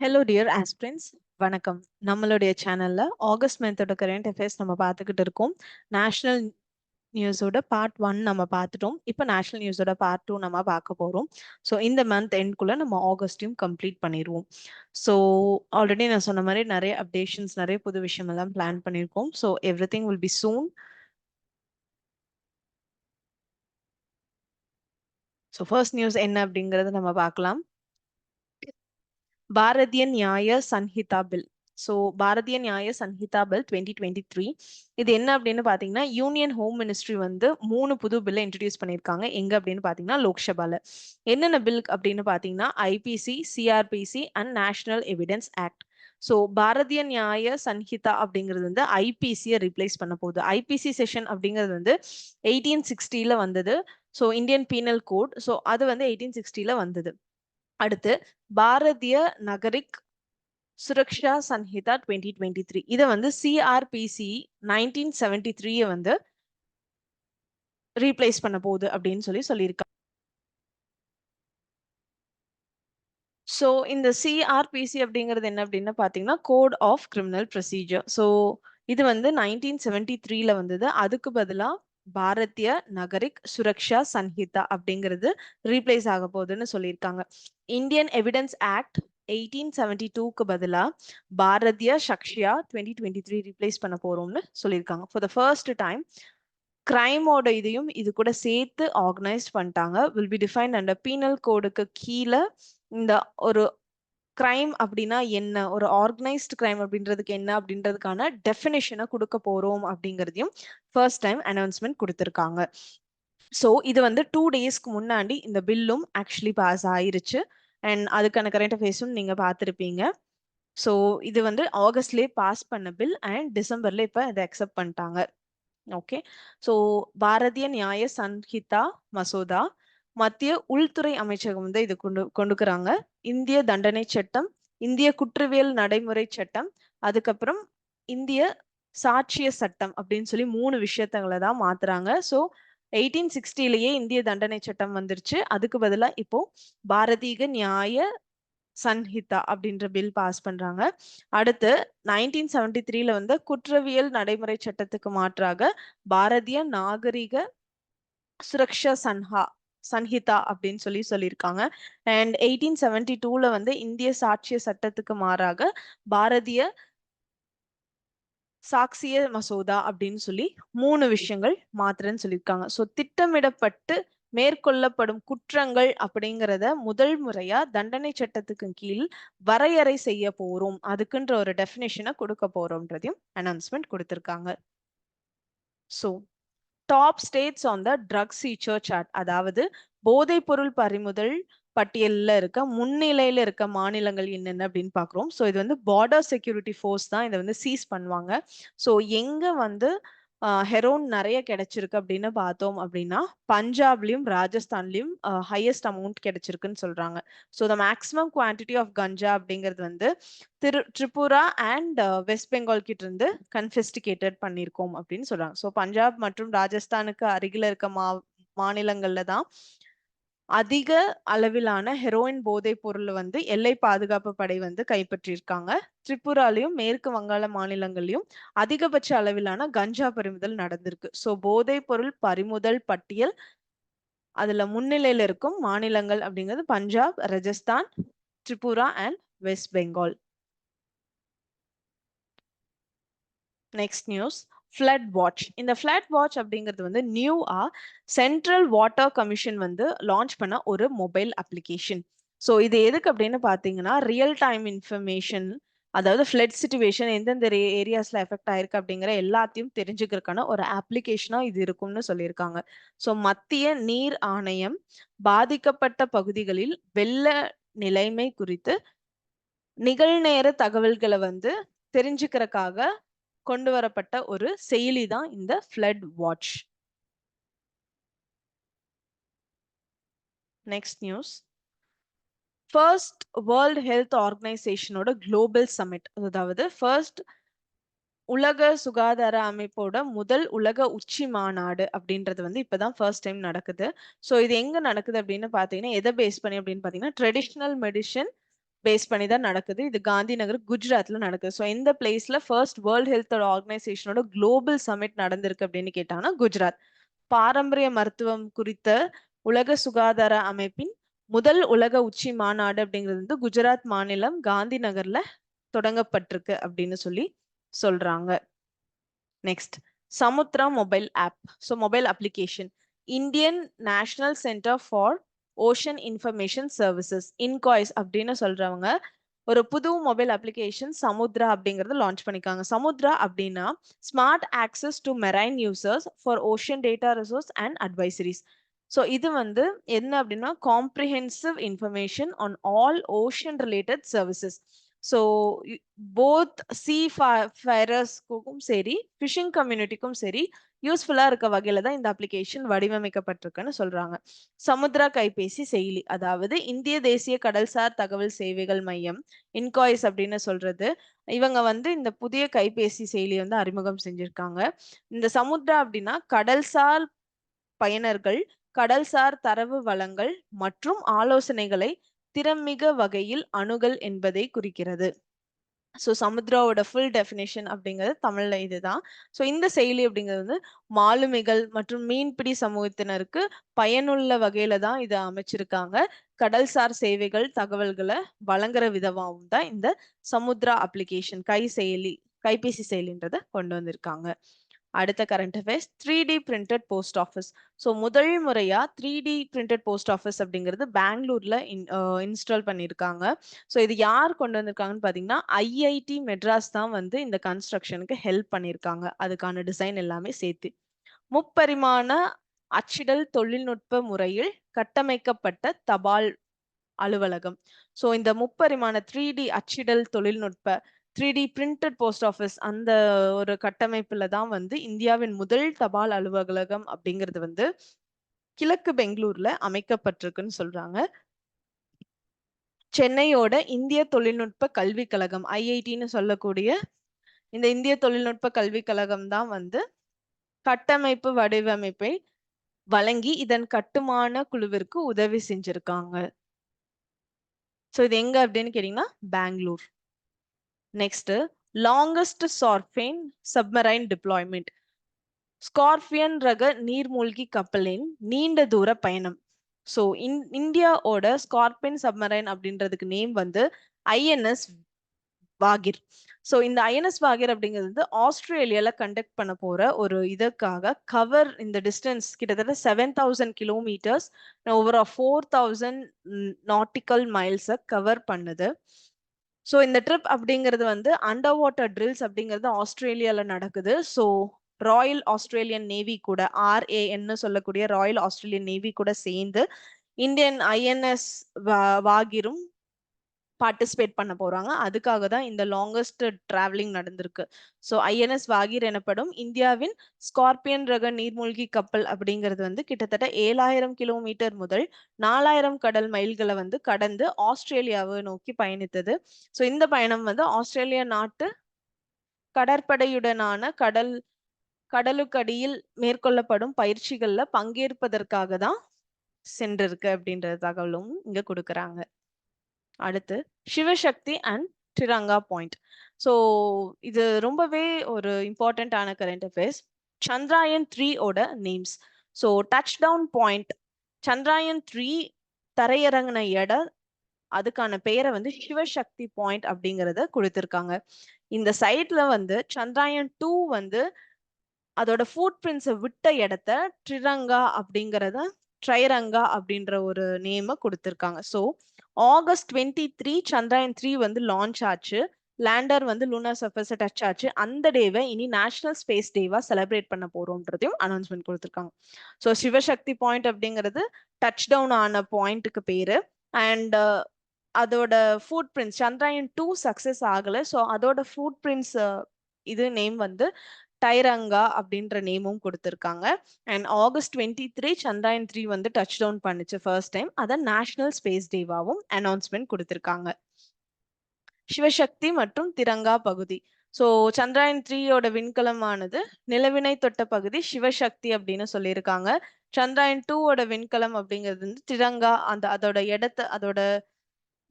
Hello dear aspirants. வணக்கம். நம்மளுடைய சேனல்ல ஆகஸ்ட் மந்தோட கரண்ட் அஃபேர்ஸ் நம்ம பார்த்துக்கிட்டு இருக்கோம். நேஷனல் நியூஸோட பார்ட் 1 நம்ம பார்த்துட்டோம். இப்போ நேஷனல் நியூஸோட பார்ட் 2 நம்ம பார்க்க போறோம். ஸோ இந்த மந்த் எண்ட்குள்ள நம்ம ஆகஸ்டையும் கம்ப்ளீட் பண்ணிடுவோம். ஸோ ஆல்ரெடி நான் சொன்ன மாதிரி நிறைய அப்டேஷன்ஸ், நிறைய புது விஷயம் எல்லாம் பிளான் பண்ணியிருக்கோம். So every thing will be soon. So first news என்ன அப்படிங்கறத நம்ம பார்க்கலாம். Bharatiya Nyaya Sanhita bill. So Bharatiya Nyaya Sanhita bill 2023 இது என்ன அப்படின்னு பாத்தீங்கன்னா, யூனியன் ஹோம் மினிஸ்ட்ரி வந்து 3 புது பில்லை இன்ட்ரடியூஸ் பண்ணியிருக்காங்க. எங்க அப்படின்னு பாத்தீங்கன்னா லோக்சபால. என்னென்ன பில் அப்படின்னு பாத்தீங்கன்னா IPC, CrPC and National Evidence Act. So Bharatiya Nyaya Sanhita அப்படிங்கிறது வந்து ஐபிசியை ரீப்ளேஸ் பண்ண போகுது. ஐபிசி செஷன் அப்படிங்கிறது வந்து 1860 வந்தது. So Indian Penal Code. So அது வந்து 1860 வந்தது. அடுத்து பாரதிய நகரிக் சுரக்ஷா சன்ஹிதா 2023 இதை வந்து சிஆர்பிசி 1973 வந்து ரீப்ளேஸ் பண்ண போகுது அப்படின்னு சொல்லியிருக்காங்க. ஸோ இந்த சிஆர்பிசி அப்படிங்கிறது என்ன அப்படின்னு பார்த்தீங்கன்னா Code of Criminal Procedure. So இது வந்து 1973 வந்தது. அதுக்கு பதிலாக பாரதிய நகரிக் சுரக்ஷா சன்ஹிதா அப்படிங்கிறது ரீப்ளேஸ் ஆக போகுதுன்னு சொல்லியிருக்காங்க. இந்தியன் எவிடன்ஸ் ஆக்ட் 1872க்கு பதிலாக பாரதிய சக்ஷியா 2023 ரீப்ளேஸ் பண்ண போறோம்னு சொல்லியிருக்காங்க. ஃபார் த ஃபர்ஸ்ட் டைம் கிரைமோட இதையும் இது கூட சேர்த்து ஆர்கனைஸ் பண்ணிட்டாங்க. Will be defined under penal கோடுக்கு கீழே இந்த ஒரு கிரைம் அப்படின்னா என்ன, ஒரு ஆர்கனைஸ்டு கிரைம் அப்படின்றதுக்கு என்ன அப்படின்றதுக்கான டெஃபினேஷனை கொடுக்க போறோம் அப்படிங்கிறதையும் ஃபர்ஸ்ட் டைம் அனௌன்ஸ்மெண்ட் கொடுத்துருக்காங்க. ஸோ இது வந்து 2 டேஸ்க்கு முன்னாடி இந்த பில்லும் ஆக்சுவலி பாஸ் ஆயிருச்சு. அண்ட் அதுக்கான கரண்ட் அஃபேர்ஸும் நீங்க பார்த்துருப்பீங்க. ஸோ இது வந்து ஆகஸ்ட்லேயே பாஸ் பண்ண பில் அண்ட் டிசம்பர்ல இப்போ இதை அக்செப்ட் பண்ணிட்டாங்க. ஓகே. ஸோ பாரதிய நியாய சன்ஹிதா மசோதா மத்திய உள்துறை அமைச்சகம் வந்து இது கொண்டுக்கிறாங்க. இந்திய தண்டனை சட்டம், இந்திய குற்றவியல் நடைமுறை சட்டம், அதுக்கப்புறம் இந்திய சாட்சிய சட்டம் அப்படின்னு சொல்லி 3 விஷயத்தங்களை தான் மாத்துறாங்க. ஸோ 1860லயே இந்திய தண்டனை சட்டம் வந்துருச்சு. அதுக்கு பதிலாக இப்போ பாரதிய நியாய சன்ஹிதா அப்படின்ற பில் பாஸ் பண்றாங்க. அடுத்து 1973 வந்து குற்றவியல் நடைமுறை சட்டத்துக்கு மாற்றாக பாரதிய நாகரிக சுரக்ஷா சன்ஹிதா அப்படின்னு சொல்லியிருக்காங்க. அண்ட் 1872 வந்து இந்திய சாட்சிய சட்டத்துக்கு மாறாக பாரதிய சாக்சிய மசோதா அப்படின்னு சொல்லி 3 விஷயங்கள் மாத்திரன்னு சொல்லியிருக்காங்க. ஸோ திட்டமிடப்பட்டு மேற்கொள்ளப்படும் குற்றங்கள் அப்படிங்கிறத முதல் முறையா தண்டனை சட்டத்துக்கு கீழ் வரையறை செய்ய போறோம், அதுக்குன்ற ஒரு டெஃபினேஷனை கொடுக்க போறோம்ன்றதையும் அனௌன்ஸ்மெண்ட் கொடுத்திருக்காங்க. So top states on the drug seizure chart, அதாவது போதைப் பொருள் பறிமுதல் பட்டியலில் இருக்க முன்னிலையில இருக்க மாநிலங்கள் என்னென்ன அப்படின்னு பாக்குறோம். ஸோ இது வந்து பார்டர் செக்யூரிட்டி ஃபோர்ஸ் தான் இதை வந்து சீஸ் பண்ணுவாங்க. ஸோ எங்க வந்து ஹெரோன் நிறைய கிடைச்சிருக்கு அப்படின்னு பார்த்தோம் அப்படின்னா பஞ்சாப்லயும் ராஜஸ்தான்லயும் ஹையஸ்ட் அமௌண்ட் கிடைச்சிருக்குன்னு சொல்றாங்க. So the maximum quantity of ganja அப்படிங்கிறது வந்து திரிபுரா அண்ட் வெஸ்ட் பெங்கால் கிட்ட இருந்து கன்ஃபிஸ்டிகேட்டட் பண்ணியிருக்கோம் அப்படின்னு சொல்றாங்க. ஸோ பஞ்சாப் மற்றும் ராஜஸ்தானுக்கு அருகில இருக்க மாநிலங்கள்ல தான் அதிக அளவிலான ஹெரோயின் போதைப் பொருள் வந்து எல்லை பாதுகாப்பு படை வந்து கைப்பற்றியிருக்காங்க. திரிபுராலையும் மேற்கு வங்காள மாநிலங்களையும் அதிகபட்ச அளவிலான கஞ்சா பறிமுதல் நடந்திருக்கு. ஸோ போதைப் பொருள் பறிமுதல் பட்டியல் அதுல முன்னிலையில இருக்கும் மாநிலங்கள் அப்படிங்கிறது Punjab, Rajasthan, Tripura and west Bengal. Next news, flood watch. இந்த ஃப்ளட் வாட்ச் அப்படிங்கிறது வந்து நியூவா சென்ட்ரல் வாட்டர் கமிஷன் வந்து லான்ச் பண்ண ஒரு மொபைல் அப்ளிகேஷன். ஸோ இது எதுக்கு அப்படின்னு பார்த்தீங்கன்னா ரியல் டைம் இன்ஃபர்மேஷன், அதாவது ஃப்ளட் சிச்சுவேஷன் எந்தெந்த ஏரியாஸ்ல எஃபெக்ட் ஆயிருக்கு அப்படிங்கிற எல்லாத்தையும் தெரிஞ்சுக்கிறதுக்கான ஒரு அப்ளிகேஷனா இது இருக்கும்னு சொல்லியிருக்காங்க. ஸோ மத்திய நீர் ஆணையம் பாதிக்கப்பட்ட பகுதிகளில் வெள்ள நிலைமை குறித்து நிகழ்நேர தகவல்களை வந்து தெரிஞ்சுக்கிறதுக்காக கொண்டு வரப்பட்ட ஒரு செயலி தான் இந்த flood watch. Next news, first world health ஆர்கனைசேஷனோட குளோபல் சமிட், அதாவது ஃபர்ஸ்ட் உலக சுகாதார அமைப்போட முதல் உலக உச்சி மாநாடு அப்படின்றது வந்து இப்பதான் ஃபர்ஸ்ட் டைம் நடக்குது. ஸோ இது எங்க நடக்குது அப்படின்னு பாத்தீங்கன்னா எதை பேஸ் பண்ணி அப்படின்னு பாத்தீங்கன்னா ட்ரெடிஷ்னல் மெடிசன் பேஸ் பண்ணி தான் நடக்குது. இது காந்தி நகர் குஜராத்ல நடக்குது. ஸோ இந்த பிளேஸ்ல ஃபர்ஸ்ட் வேர்ல்ட் ஹெல்த் ஆர்கனைசேஷனோட குளோபல் சமிட் நடந்திருக்கு அப்படின்னு கேட்டாங்கன்னா குஜராத். பாரம்பரிய மருத்துவம் குறித்த உலக சுகாதார அமைப்பின் முதல் உலக உச்சி மாநாடு அப்படிங்கிறது வந்து குஜராத் மாநிலம் காந்தி நகர்ல தொடங்கப்பட்டிருக்கு அப்படின்னு சொல்றாங்க. Next Samudra mobile app. So mobile application Indian National Centre for Ocean Information Services INCOIS அப்படின்னு சொல்றவங்க ஒரு புது மொபைல் அப்ளிகேஷன் சமுத்ரா அப்படிங்கறது லான்ச் பண்ணிருக்காங்க. சமுத்ரா அப்படின்னா smart access to marine users for ocean data resource and advisories. So இது வந்து என்ன அப்படின்னா comprehensive information on all ocean related services. So both ஃபயரர்ஸ்க்கும் சரி ஃபிஷிங் கம்யூனிட்டிக்கும் சரி யூஸ்ஃபுல்லா இருக்க வகையில தான் இந்த அப்ளிகேஷன் வடிவமைக்கப்பட்டிருக்குன்னு சொல்றாங்க. சமுத்ரா கைபேசி செயலி, அதாவது இந்திய தேசிய கடல்சார் தகவல் சேவைகள் மையம் இன்காய்ஸ் அப்படின்னு சொல்றது. இவங்க வந்து இந்த புதிய கைபேசி செயலியை வந்து அறிமுகம் செஞ்சிருக்காங்க. இந்த சமுத்ரா அப்படின்னா கடல்சார் பயனர்கள் கடல்சார் தரவு வளங்கள் மற்றும் ஆலோசனைகளை திறமிக வகையில் அணுகல் என்பதை குறிக்கிறது. ஸோ சமுத்ராவோட ஃபுல் டெஃபினேஷன் அப்படிங்கிறது தமிழ்ல இதுதான். ஸோ இந்த செயலி அப்படிங்கிறது வந்து மாலுமிகள் மற்றும் மீன்பிடி சமூகத்தினருக்கு பயனுள்ள வகையில தான் இதை அமைச்சிருக்காங்க. கடல்சார் சேவைகள் தகவல்களை வழங்குற விதமாகவும் தான் இந்த சமுத்ரா அப்ளிகேஷன் கைபேசி செயலின்றதை கொண்டு வந்திருக்காங்க. அடுத்த current affairs 3D printed post office. So முதல் முறையா 3D பிரிண்டட் போஸ்ட் ஆஃபீஸ் அப்படிங்கிறது பெங்களூர்ல இன்ஸ்டால் பண்ணியிருக்காங்க. ஸோ இது யார் கொண்டு வந்திருக்காங்கன்னு பார்த்தீங்கன்னா ஐஐடி மெட்ராஸ் தான் வந்து இந்த கன்ஸ்ட்ரக்ஷனுக்கு ஹெல்ப் பண்ணியிருக்காங்க. அதுக்கான டிசைன் எல்லாமே சேர்த்து. முப்பரிமாண அச்சிடல் தொழில்நுட்ப முறையில் கட்டமைக்கப்பட்ட தபால் அலுவலகம். ஸோ இந்த முப்பரிமாண 3D அச்சிடல் தொழில்நுட்ப 3D பிரிண்டட் போஸ்ட் ஆஃபீஸ் அந்த ஒரு கட்டமைப்புல தான் வந்து இந்தியாவின் முதல் தபால் அலுவலகம் அப்படிங்கிறது வந்து கிழக்கு பெங்களூர்ல அமைக்கப்பட்டிருக்குன்னு சொல்றாங்க. சென்னையோட இந்திய தொழில்நுட்ப கல்விக் கழகம் ஐஐடின்னு சொல்லக்கூடிய இந்த இந்திய தொழில்நுட்ப கல்விக் கழகம் தான் வந்து கட்டமைப்பு வடிவமைப்பை வழங்கி இதன் கட்டுமான குழுவிற்கு உதவி செஞ்சிருக்காங்க. ஸோ இது எங்க அப்படின்னு கேட்டீங்கன்னா Bangalore. Next longest Scorpene submarine deployment. Scorpene ரக நீர்மூழ்கி கப்பலின் நீண்ட தூர பயணம். ஸோ இந்தியாவோட ஸ்கார்பியன் சப்மரைன் அப்படின்றதுக்கு நேம் வந்து ஐஎன்எஸ் வாகிர். ஸோ இந்த ஐஎன்எஸ் வாகிர் அப்படிங்கிறது வந்து ஆஸ்திரேலியால கண்டக்ட் பண்ண போற ஒரு இதற்காக கவர் இந்த டிஸ்டன்ஸ் கிட்டத்தட்ட 7000 கிலோமீட்டர்ஸ் ஓவர் 4000 நாட்டிக்கல் மைல்ஸை கவர் பண்ணுது. ஸோ இந்த ட்ரிப் அப்படிங்கிறது வந்து அண்டர் வாட்டர் ட்ரில்ஸ் அப்படிங்கிறது ஆஸ்திரேலியால நடக்குது. ஸோ ராயல் ஆஸ்திரேலியன் நேவி கூட RAN சொல்லக்கூடிய ராயல் ஆஸ்திரேலியன் நேவி கூட சேர்ந்து இந்தியன் ஐஎன்எஸ் வாகிரும் பார்ட்டிசிபேட் பண்ண போறாங்க. அதுக்காக தான் இந்த லாங்கஸ்ட் டிராவலிங் நடந்திருக்கு. ஸோ ஐஎன்எஸ் வாகிர் எனப்படும் இந்தியாவின் ஸ்கார்பியன் ரக நீர்மூழ்கி கப்பல் அப்படிங்கிறது வந்து கிட்டத்தட்ட 7000 கிலோமீட்டர் முதல் 4000 கடல் மைல்களை வந்து கடந்து ஆஸ்திரேலியாவை நோக்கி பயணித்தது. ஸோ இந்த பயணம் வந்து ஆஸ்திரேலியா நாட்டு கடற்படையுடனான கடலுக்கடியில் மேற்கொள்ளப்படும் பயிற்சிகள்ல பங்கேற்பதற்காக தான் சென்றிருக்கு அப்படின்ற தகவலும் இங்க கொடுக்குறாங்க. அடுத்து Shivshakti and Tiranga point. So இது ரொம்பவே ஒரு இம்பார்ட்டன்டான கரண்ட் அஃபேர்ஸ். சந்திராயன் 3 ஓட names. So touch down point Chandrayaan 3 தரையிறங்கின இடம் அதுக்கான பெயரை வந்து சிவசக்தி பாயிண்ட் அப்படிங்கிறத கொடுத்திருக்காங்க. இந்த சைட்ல வந்து சந்திராயன் 2 வந்து அதோட ஃபுட் பிரிண்ட்ஸை விட்ட இடத்த ட்ரைரங்கா அப்படின்ற ஒரு நேமை கொடுத்திருக்காங்க. ஸோ ஆகஸ்ட் 23 சந்திராயன் 3 வந்து லான்ச் ஆச்சு. லேண்டர் வந்து லூனார் சர்ஃபேஸை டச் ஆச்சு. அந்த டேவை இனி நேஷனல் ஸ்பேஸ் டேவா செலிப்ரேட் பண்ண போறோம்ன்றதையும் அனௌன்ஸ்மெண்ட் கொடுத்துருக்காங்க. ஸோ சிவசக்தி பாயிண்ட் அப்படிங்கிறது டச் டவுன் ஆன பாயிண்ட்டுக்கு பேரு. அண்ட் அதோட ஃபுட் பிரிண்ட்ஸ் சந்திராயன் 2 சக்சஸ் ஆகலை. ஸோ அதோட ஃபுட் பிரிண்ட்ஸ் இது நேம் வந்து டைரங்கா அப்படின்ற நேமும் கொடுத்திருக்காங்க. அண்ட் ஆகஸ்ட் 23 சந்திராயன் 3 வந்து டச் டவுன் பண்ணுச்சு ஃபர்ஸ்ட் டைம். அதை நேஷனல் ஸ்பேஸ் டேவாவும் அனௌன்ஸ்மெண்ட் கொடுத்திருக்காங்க. சிவசக்தி மற்றும் திரங்கா பகுதி. ஸோ சந்திராயன் 3யோட விண்கலமானது நிலவினை தொட்ட பகுதி சிவசக்தி அப்படின்னு சொல்லியிருக்காங்க. சந்திராயன் 2வோட விண்கலம் அப்படிங்கிறது வந்து திரங்கா அதோட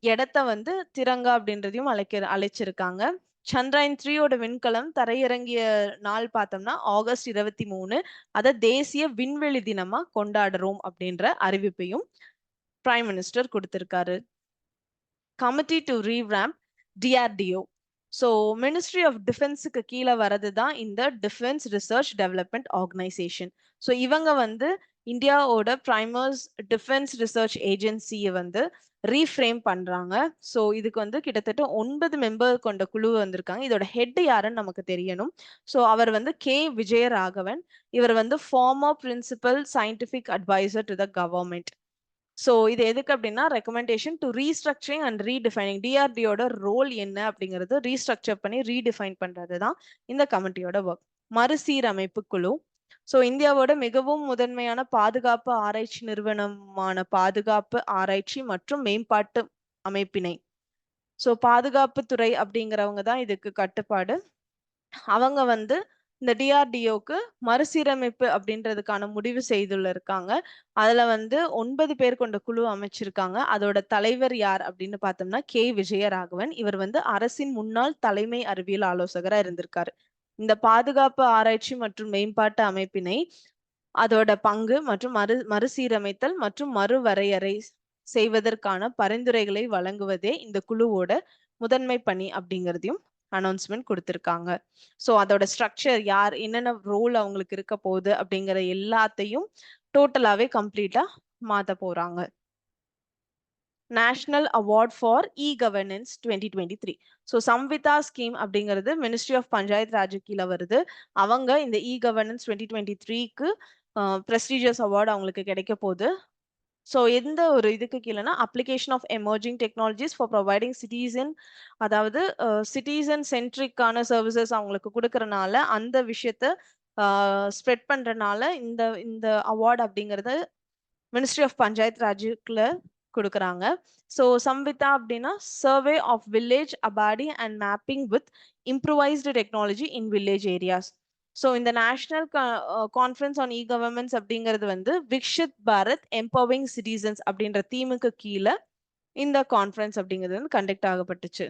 இடத்த வந்து திரங்கா அப்படின்றதையும் அழைச்சிருக்காங்க. சந்திராயன் 3யோட விண்கலம் தரையிறங்கிய நாள் பார்த்தோம்னா ஆகஸ்ட் 23. அத தேசிய விண்வெளி தினமா கொண்டாடுறோம் அப்படின்ற அறிவிப்பையும் பிரைம் மினிஸ்டர் கொடுத்திருக்காரு. Committee to revamp DRDO. So ministry of டிஃபென்ஸுக்கு கீழே வரது தான் இந்த defence research development organisation. So இவங்க வந்து இந்தியாவோட பிரைமர்ஸ் டிஃபென்ஸ் ரிசர்ச் ஏஜென்சியை வந்து ரீஃப்ரேம் பண்றாங்க. ஸோ இதுக்கு வந்து கிட்டத்தட்ட 9 மெம்பர் கொண்ட குழு வந்திருக்காங்க. இதோட ஹெட் யாருன்னு நமக்கு தெரியணும். ஸோ அவர் வந்து K. Vijayaraghavan. இவர் வந்து former principal scientific adviser to the government. So இது எதுக்கு அப்படின்னா recommendation to restructuring and redefining. டிஆர்டியோட ரோல் என்ன அப்படிங்கிறது ரீஸ்ட்ரக்சர் பண்ணி ரீடிஃபைன் பண்றது தான் இந்த கமிட்டியோட ஒர்க். மறுசீரமைப்பு குழு. ஸோ இந்தியாவோட மிகவும் முதன்மையான பாதுகாப்பு ஆராய்ச்சி நிறுவனமான பாதுகாப்பு ஆராய்ச்சி மற்றும் மேம்பாட்டு அமைப்பினை. ஸோ பாதுகாப்பு துறை அப்படிங்கிறவங்க தான் இதுக்கு கட்டுப்பாடு. அவங்க வந்து இந்த டிஆர்டிஓக்கு மறுசீரமைப்பு அப்படின்றதுக்கான முடிவு செய்துள்ள இருக்காங்க. அதுல வந்து 9 பேர் கொண்ட குழு அமைச்சிருக்காங்க. அதோட தலைவர் யார் அப்படின்னு பார்த்தோம்னா K. Vijayaraghavan. இவர் வந்து அரசின் முன்னாள் தலைமை அறிவியல் ஆலோசகரா இருந்திருக்காரு. இந்த பாதுகாப்பு ஆராய்ச்சி மற்றும் மேம்பாட்டு அமைப்பினை அதோட பங்கு மற்றும் மறுசீரமைத்தல் மற்றும் மறுவரையறை செய்வதற்கான பரிந்துரைகளை வழங்குவதே இந்த குழுவோட முதன்மை பணி அப்படிங்கிறதையும் அனௌன்ஸ்மெண்ட் கொடுத்திருக்காங்க. ஸோ அதோட ஸ்ட்ரக்சர் யார் என்னென்ன ரோல் அவங்களுக்கு இருக்க போகுது அப்படிங்கிற எல்லாத்தையும் டோட்டலாவே கம்ப்ளீட்டா மாத்த போறாங்க. National award for e-governance 2023. So Svamitva scheme அப்படிங்கிறது மினிஸ்ட்ரி ஆஃப் பஞ்சாயத் ராஜ் கீழே வருது. அவங்க இந்த இ-கவர்னன்ஸ் 2023க்கு ப்ரெஸ்டீஜியஸ் அவார்டு அவங்களுக்கு கிடைக்க போகுது. ஸோ எந்த ஒரு இதுக்கு கீழேனா application of emerging technologies for providing citizen, அதாவது சிட்டிசன் சென்ட்ரிக்கான சர்வீசஸ் அவங்களுக்கு கொடுக்கறனால அந்த விஷயத்த ஸ்ப்ரெட் பண்றனால இந்த இந்த அவார்டு அப்படிங்கிறது மினிஸ்ட்ரி ஆஃப் பஞ்சாயத் ராஜுக்குள்ள கொடுக்குறாங்க. ஸோ சம்விதா அப்படின்னா survey of village abadi and mapping with improvised technology in village areas. So இந்த நேஷனல் கான்ஃபரன்ஸ் ஆன் இ-கவர்மெண்ட்ஸ் அப்படிங்கிறது வந்து விக்ஷித் பாரத் எம்பவரிங் சிட்டிசன்ஸ் அப்படின்ற தீமுக்கு கீழே இந்த கான்ஃபரன்ஸ் அப்படிங்கிறது வந்து கண்டக்ட் ஆகப்பட்டுச்சு.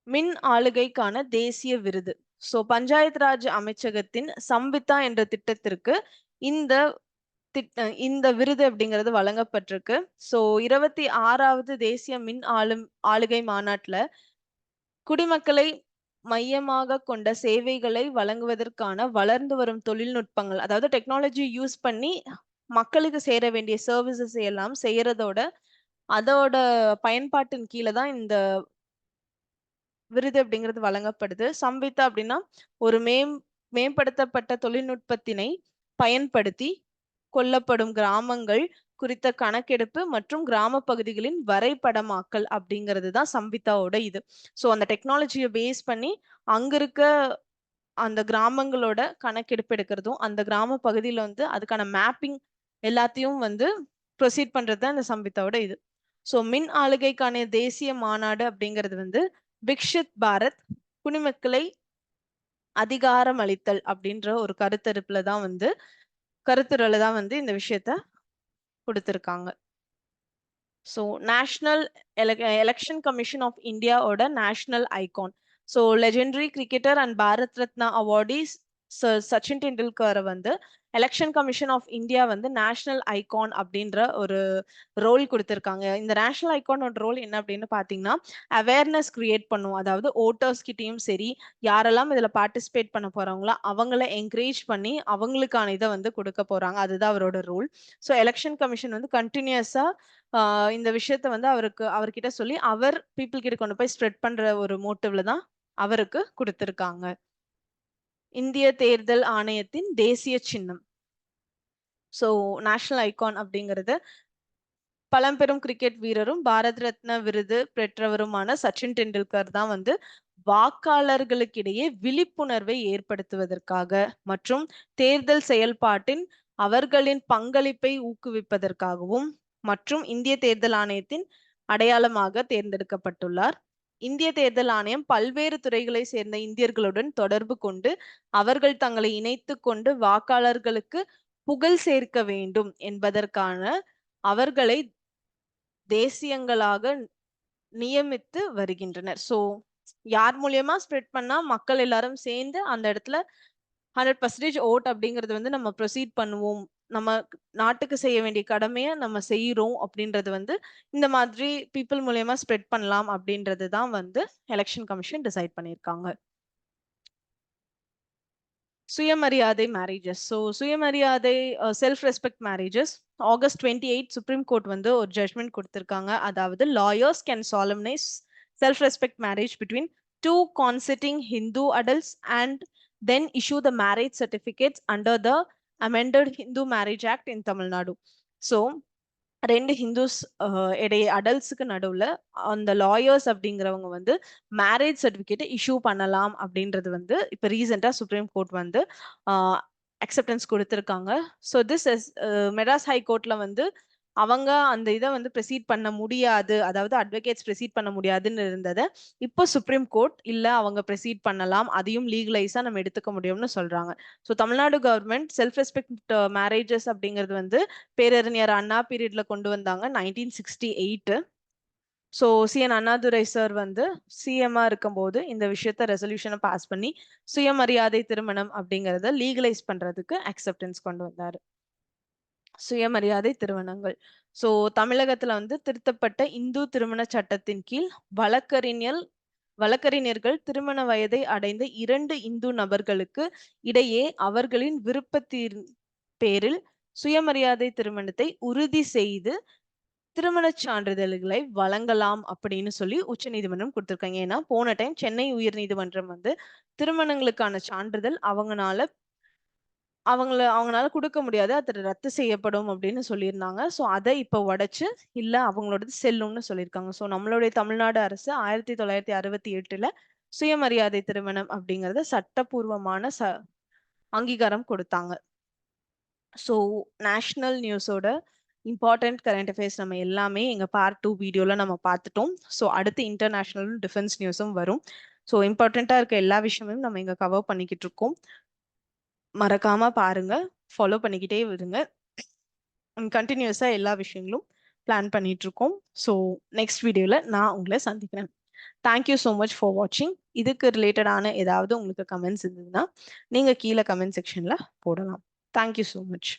மின் ஆளுகைக்கான தேசிய விருது. ஸோ பஞ்சாயத் ராஜ் அமைச்சகத்தின் சம்விதா என்ற திட்டத்திற்கு இந்த இந்த விருது அப்படிங்கிறது வழங்கப்பட்டிருக்கு. ஸோ 26வது தேசிய மின் ஆளுகை மாநாட்டுல குடிமக்களை மையமாக கொண்ட சேவைகளை வழங்குவதற்கான வளர்ந்து வரும் தொழில்நுட்பங்கள், அதாவது டெக்னாலஜி யூஸ் பண்ணி மக்களுக்கு சேர வேண்டிய சர்வீசஸ் எல்லாம் செய்யறதோட அதோட பயன்பாட்டின் கீழே தான் இந்த விருது அப்படிங்கிறது வழங்கப்படுது. சம்விதா அப்படின்னா ஒரு மேம்படுத்தப்பட்ட தொழில்நுட்பத்தினை பயன்படுத்தி கொல்லப்படும் கிராமங்கள் குறித்த கணக்கெடுப்பு மற்றும் கிராம பகுதிகளின் வரைபடமாக்கல் அப்படிங்கிறது தான் சம்விதாவோட இது. ஸோ அந்த டெக்னாலஜியை பேஸ் பண்ணி அங்க இருக்க அந்த கிராமங்களோட கணக்கெடுப்பு எடுக்கிறதும் அந்த கிராம பகுதியில வந்து அதுக்கான மேப்பிங் எல்லாத்தையும் வந்து ப்ரொசீட் பண்றது தான் இந்த சம்விதாவோட இது. ஸோ மின் ஆளுகைக்கான தேசிய மாநாடு அப்படிங்கிறது வந்து விக்ஷித் பாரத் குடிமக்களை அதிகாரம் அளித்தல் அப்படின்ற ஒரு கருத்துருப்புல தான் வந்து கருத்துருல தான் வந்து இந்த விஷயத்த கொடுத்திருக்காங்க. So national election commission of இந்தியாவோட national icon. So legendary cricketer and Bharat Ratna awardees Sachin டெண்டுல்கரை வந்து எலெக்ஷன் கமிஷன் ஆஃப் இந்தியா வந்து நேஷனல் ஐகான் அப்படின்ற ஒரு ரோல் கொடுத்திருக்காங்க. இந்த நேஷனல் ஐகானோட ரோல் என்ன அப்படின்னு பாத்தீங்கன்னா அவேர்னஸ் கிரியேட் பண்ணும். அதாவது ஓட்டர்ஸ் கிட்டயும் சரி யாரெல்லாம் இதுல பார்ட்டிசிபேட் பண்ண போறாங்களோ அவங்கள என்கரேஜ் பண்ணி அவங்களுக்கான இதை வந்து கொடுக்க போறாங்க. அதுதான் அவரோட ரோல். ஸோ எலெக்ஷன் கமிஷன் வந்து கண்டினியூஸா இந்த விஷயத்த வந்து அவர்கிட்ட சொல்லி அவர் பீப்புள் கிட்ட கொண்டு போய் ஸ்ப்ரெட் பண்ற ஒரு மோட்டிவ்ல தான் அவருக்கு கொடுத்திருக்காங்க. இந்திய தேர்தல் ஆணையத்தின் தேசிய சின்னம். ஸோ நேஷனல் ஐகான் அப்படிங்கிறது பழம்பெரும் கிரிக்கெட் வீரரும் பாரத் ரத்னா விருது பெற்றவருமான சச்சின் டெண்டுல்கர் தான் வந்து வாக்காளர்களுக்கிடையே விழிப்புணர்வை ஏற்படுத்துவதற்காக மற்றும் தேர்தல் செயல்பாட்டின் அவர்களின் பங்களிப்பை ஊக்குவிப்பதற்காகவும் மற்றும் இந்திய தேர்தல் ஆணையத்தின் அடையாளமாக தேர்ந்தெடுக்கப்பட்டுள்ளார். இந்திய தேர்தல் ஆணையம் பல்வேறு துறைகளை சேர்ந்த இந்தியர்களுடன் தொடர்பு கொண்டு அவர்கள் தங்களை இணைத்து கொண்டு வாக்காளர்களுக்கு புகழ் சேர்க்க வேண்டும் என்பதற்கான அவர்களை தேசியங்களாக நியமித்து வருகின்றனர். ஸோ யார் மூலியமா ஸ்ப்ரெட் பண்ணா மக்கள் எல்லாரும் சேர்ந்து அந்த இடத்துல 100% ஓட் அப்படிங்கிறது வந்து நம்ம ப்ரொசீட் பண்ணுவோம். நம்ம நாட்டுக்கு செய்ய வேண்டிய கடமைய நம்ம செய்றோம் அப்படின்றது வந்து இந்த மாதிரி பீப்பிள் மூலியமா ஸ்ப்ரெட் பண்ணலாம் அப்படின்றது தான் வந்து எலெக்ஷன் கமிஷன் டிசைட் பண்ணியிருக்காங்க. சுயமரியாதை மேரேஜஸ். ஸோ சுயமரியாதை self respect marriages August 28 Supreme Court வந்து ஒரு ஜட்மெண்ட் கொடுத்திருக்காங்க. அதாவது lawyers can solemnise self respect marriage between two consenting Hindu adults and then issue the marriage certificates under the amended Hindu marriage act in Tamil Nadu. So 2 Hindus இடையே அடல்ட்ஸுக்கு நடுவுல அந்த lawyers அப்படிங்கிறவங்க வந்து மேரேஜ் சர்டிஃபிகேட் இஷ்யூ பண்ணலாம் அப்படின்றது வந்து இப்போ ரீசெண்டா சுப்ரீம் கோர்ட் வந்து அக்செப்டன்ஸ் கொடுத்திருக்காங்க. ஸோ திஸ் மெட்ராஸ் ஹை கோர்ட்ல வந்து அவங்க அந்த இதை வந்து ப்ரொசீட் பண்ண முடியாது, அதாவது அட்வொகேட்ஸ் ப்ரொசீட் பண்ண முடியாதுன்னு இருந்ததை இப்போ சுப்ரீம் கோர்ட் இல்ல அவங்க ப்ரொசீட் பண்ணலாம், அதையும் லீகலைஸா நம்ம எடுத்துக்க முடியும்னு சொல்றாங்க. So Tamil Nadu government self respect marriages அப்படிங்கிறது வந்து பேரறிஞர் அண்ணா பீரியட்ல கொண்டு வந்தாங்க 1968. ஸோ சிஎன் அண்ணாதுரை சார் வந்து சிஎம்ஆ இருக்கும்போது இந்த விஷயத்த ரெசல்யூஷனை பாஸ் பண்ணி சுயமரியாதை திருமணம் அப்படிங்கிறத லீகலைஸ் பண்றதுக்கு அக்செப்டன்ஸ் கொண்டு வந்தாரு. சுயமரியாதை திருமணங்கள். ஸோ தமிழகத்துல வந்து திருத்தப்பட்ட இந்து திருமண சட்டத்தின் கீழ் வழக்கறிஞர்கள் திருமண வயதை அடைந்த 2 இந்து நபர்களுக்கு இடையே அவர்களின் விருப்பத்தின் பேரில் சுயமரியாதை திருமணத்தை உறுதி செய்து திருமணச் சான்றிதழ்களை வழங்கலாம் அப்படின்னு சொல்லி உச்சநீதிமன்றம் கொடுத்திருக்காங்க. ஏன்னா போன டைம் சென்னை உயர்நீதிமன்றம் வந்து திருமணங்களுக்கான சான்றிதழ் அவங்களால கொடுக்க முடியாது, அது ரத்து செய்யப்படும் அப்படின்னு சொல்லியிருந்தாங்க. ஸோ அதை இப்போ உடைச்சு இல்ல அவங்களோடது செல்லும்னு சொல்லியிருக்காங்க. ஸோ நம்மளுடைய தமிழ்நாடு அரசு 1968 சுயமரியாதை திருமணம் அப்படிங்கறத சட்டப்பூர்வமான அங்கீகாரம் கொடுத்தாங்க. ஸோ நேஷனல் நியூஸோட இம்பார்ட்டன்ட் கரண்ட் அஃபேர்ஸ் நம்ம எல்லாமே எங்க பார்ட் 2 வீடியோல நம்ம பார்த்துட்டோம். ஸோ அடுத்து இன்டர்நேஷனல் டிஃபென்ஸ் நியூஸும் வரும். ஸோ இம்பார்ட்டண்டா இருக்க எல்லா விஷயமும் நம்ம இங்க கவர் பண்ணிக்கிட்டு இருக்கோம். மறக்காம பாருங்க, ஃபாலோ பண்ணிக்கிட்டே இருங்க. கண்டினியூஸா எல்லா விஷயங்களும் பிளான் பண்ணிட்டு இருக்கோம். ஸோ நெக்ஸ்ட் வீடியோல நான் உங்களை சந்திக்கிறேன். தேங்க்யூ ஸோ மச் ஃபார் வாட்சிங். இதுக்கு ரிலேட்டடான ஏதாவது உங்களுக்கு கமெண்ட்ஸ் இருந்ததுன்னா நீங்க கீழே கமெண்ட் செக்ஷன்ல போடலாம். Thank you so much.